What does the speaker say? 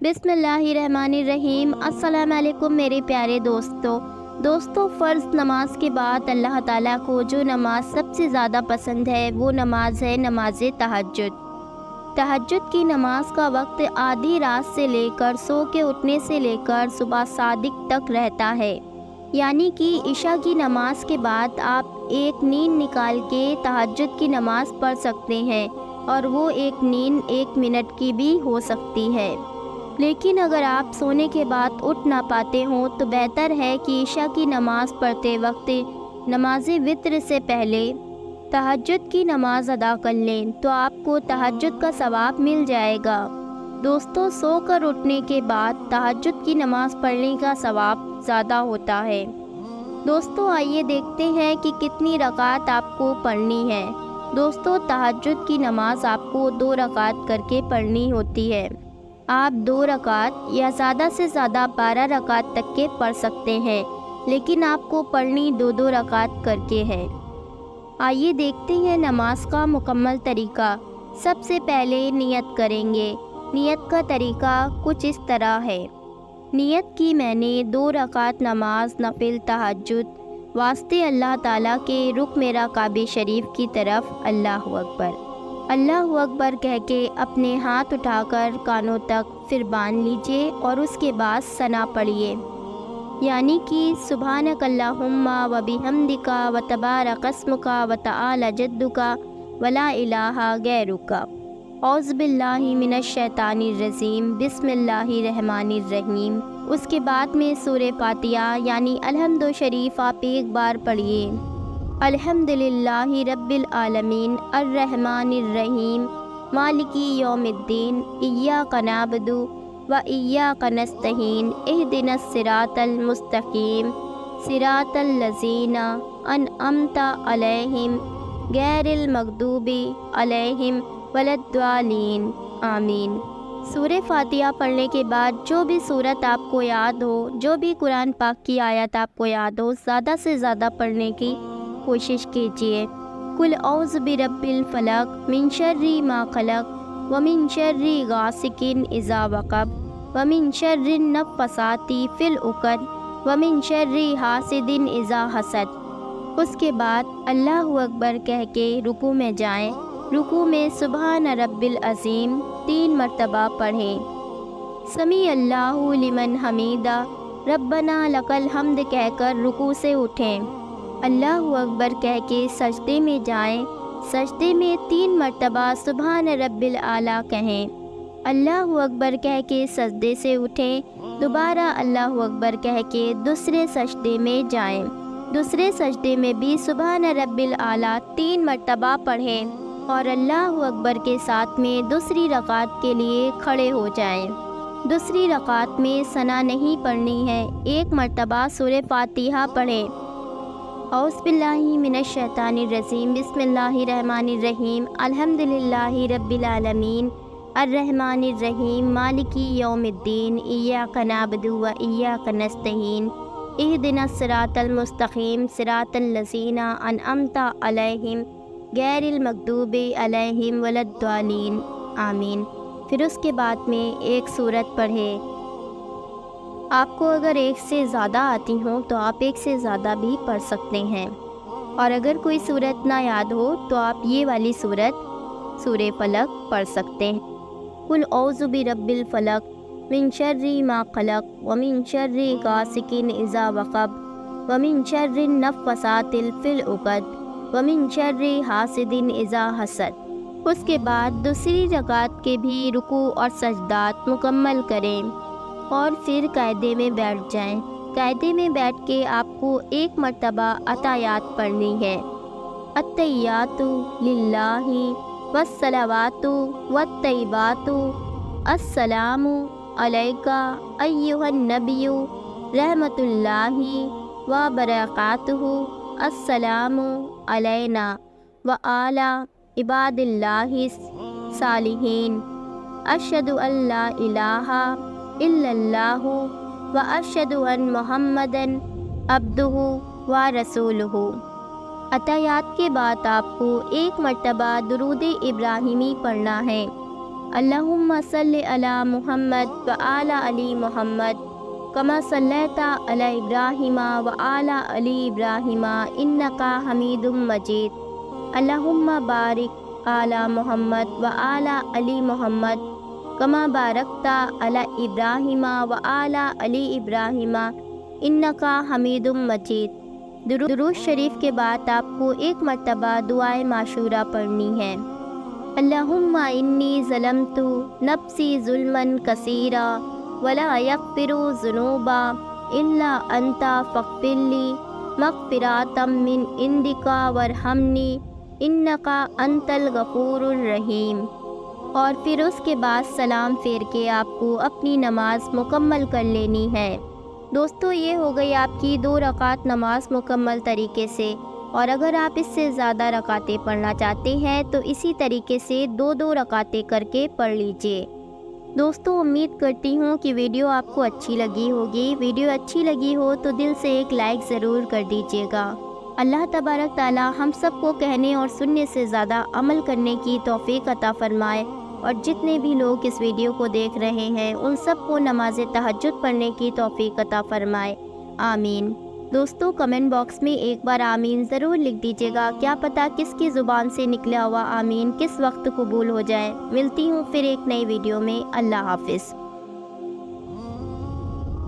बिस्मिल्लाहिर्रहमानिर्रहीम। अस्सलाम वालेकुम मेरे प्यारे दोस्तों, फ़र्ज़ नमाज के बाद अल्लाह ताला को जो नमाज सबसे ज़्यादा पसंद है वो नमाज है नमाज तहज्जुद। तहज्जुद की नमाज का वक्त आधी रात से लेकर सो के उठने से लेकर सुबह सादिक तक रहता है। यानी कि इशा की नमाज के बाद आप एक नींद निकाल के तहज्जुद की नमाज पढ़ सकते हैं, और वो एक नींद 1 मिनट की भी हो सकती है। लेकिन अगर आप सोने के बाद उठ ना पाते हों तो बेहतर है कि इशा की नमाज़ पढ़ते वक्त नमाज वित्र से पहले तहज्जुद की नमाज़ अदा कर लें, तो आपको तहज्जुद का सवाब मिल जाएगा। दोस्तों, सोकर उठने के बाद तहज्जुद की नमाज़ पढ़ने का सवाब ज़्यादा होता है। दोस्तों, आइए देखते हैं कि कितनी रकात आपको पढ़नी है। दोस्तों, तहज्जुद की नमाज़ आपको 2 रकात करके पढ़नी होती है। आप 2 रकात या ज़्यादा से ज़्यादा 12 रकात तक के पढ़ सकते हैं, लेकिन आपको पढ़नी 2-2 रकात करके है। आइए देखते हैं नमाज का मुकम्मल तरीका। सबसे पहले नियत करेंगे। नियत का तरीका कुछ इस तरह है। नियत की मैंने 2 रकात नमाज नफिल तहज्जुद वास्ते अल्लाह ताला के रुख मेरा काबे शरीफ की तरफ। अल्लाह अकबर। अल्लाह अकबर कह के अपने हाथ उठाकर कानों तक फिर बांध लीजिए और उसके बाद सना पढ़िए, यानी कि सुभानक अल्लाहुम्मा व बिहम्दिका व तबारक अस्मुका व तआला जद्दुका व ला इलाहा गैरुका। औज़ु बिल्लाहि मिनश शैतानिर रजीम। बिस्मिल्लाहिर्रहमानिर्रहीम। उसके बाद में सूरह फातिहा यानी अलहम्दु शरीफ आप एक बार पढ़िए। अल्हम्दुलिल्लाहि रब्बिल आलमीन अर्रहमानिर्रहीम मालिकी यौमिद्दीन इय्याका नअबुदु व इय्याका नस्तईन इहदिनस सिरातल मुस्तकीम सिरातल लज़ीना अनअमता अलैहिम गैरिल मग़दूबी अलैहिम वलद्दालीन। आमीन। सूरह फातिहा पढ़ने के बाद जो भी सूरत आपको याद हो, जो भी कुरान पाक की आयत आपको याद हो, ज़्यादा से ज़्यादा पढ़ने की कोशिश कीजिए। कुल औज़ु बिरब्बिल फलक मिन शर्रि मा खलक व मिन शर्रि गासिकिन इज़ा वक़ब व मिन शर्रि नफ़्फ़ासाति फ़िल उक़द व मिन शर्रि हासिदिन इज़ा हसद। उसके बाद अल्लाहु अकबर कह के रुकू में जाएं। रुकू में सुबहान रब्बिल अज़ीम 3 मरतबा पढ़ें। समी अल्लाहु लिमन हमीदा रब्बना लकल हम्द कहकर रुकू से उठें। अल्लाहु अकबर कह के सजदे में जाएं। सजदे में 3 मरतबा सुबहान रब्बिल आला कहें। अल्लाहु अकबर कह के सजदे से उठें। दोबारा अल्लाहु अकबर कह के दूसरे सजदे में जाएं। दूसरे सजदे में भी सुबहान रब्बिल आला 3 मरतबा पढ़ें और अल्लाहु अकबर के साथ में दूसरी रकात के लिए खड़े हो जाएं। दूसरी रकात में सना नहीं पढ़नी है। 1 मरतबा सूरह फातिहा पढ़ें। औज़ु बिल्लाहि मिनश शैतानिर रजीम। बिस्मिल्लाहिर्रहमानिर्रहीम। अल्हम्दुलिल्लाहि रब्बिल आलमीन अर्रहमानिर रहीम मालिकी यौमिद्दीन इय्याका नअबुदु व इय्याका नस्तईन इहदिनस सिरातल मुस्तकीम सिरातल लज़ीना अनअमता अलैहिम गैरिल मग़दूबी अलैहिम वलद्दालीन। आमीन। फिर उसके बाद में एक सूरत पढ़े। आपको अगर एक से ज़्यादा आती हो तो आप एक से ज़्यादा भी पढ़ सकते हैं, और अगर कोई सूरत ना याद हो तो आप ये वाली सूरत सूरह फलक पढ़ सकते हैं। कुल औज़ु बिरब्बिल फलक मिन शर्रि मा खलक व मिन शर्रि गासिकिन इज़ा वक़ब व मिन शर्रि नफ़्फ़ासातिल फ़िल उक़द व मिन शर्रि हासिदिन इज़ा हसद। उसके बाद दूसरी रकात के भी रुकू और सजदात मुकम्मल करें और फिर कायदे में बैठ जाएं। कायदे में बैठ के आपको 1 मरतबा अतायात पढ़नी है। अत्तहियातु लिल्लाहि वस्सलावातु वत्तय्यिबातु अस्सलामु अलैका अय्युहन नबिय्यु रहमतुल्लाहि व बरकातुहु अस्सलामु अलैना व आला इबादिल्लाहिस सालिहीन। अशहदु अल्ला इलाहा इल्लल्लाहु व अशहदु अन्न मुहम्मदन अब्दुहु व रसूलुहु। अतायात के बाद आपको 1 मरतबा दुरूद इब्राहिमी पढ़ना है। اللہم صلی علی محمد و آل علی محمد کما صلیت علی ابراہیم و آل علی ابراہیم انک حمید مجید۔ اللہم بارک علی محمد و آل علی محمد کما بارکت علی ابراہیم و آل علی ابراہیم انک حمید مجید۔ درود شریف کے بعد آپ کو ایک مرتبہ دعائے معشورہ پڑھنی ہے۔ اللہم انی ظلمت نفسی ظلما کثیرا ولا یغفر الذنوب الا انت فاغفر لی مغفرۃ من عندک وارحمنی انک انت الغفور الرحیم۔ اور پھر اس کے بعد سلام پھیر کے آپ کو اپنی نماز مکمل کر لینی ہے۔ دوستو یہ ہو گئی آپ کی 2 رکعت نماز مکمل طریقے سے، اور اگر آپ اس سے زیادہ رکعتیں پڑھنا چاہتے ہیں تو اسی طریقے سے 2 رکعتیں کر کے پڑھ لیجئے۔ دوستو امید کرتی ہوں کہ ویڈیو آپ کو اچھی لگی ہوگی۔ ویڈیو اچھی لگی ہو تو دل سے ایک لائک ضرور کر دیجئے گا۔ اللہ تبارک تعالی ہم سب کو کہنے اور سننے سے زیادہ عمل کرنے کی توفیق عطا فرمائے، اور جتنے بھی لوگ اس ویڈیو کو دیکھ رہے ہیں ان سب کو نماز تہجد پڑھنے کی توفیق عطا فرمائے، آمین۔ دوستو کمنٹ باکس میں ایک بار آمین ضرور لکھ دیجیے گا، کیا پتہ کس کی زبان سے نکلا ہوا آمین کس وقت قبول ہو جائے۔ ملتی ہوں پھر ایک نئی ویڈیو میں، اللہ حافظ۔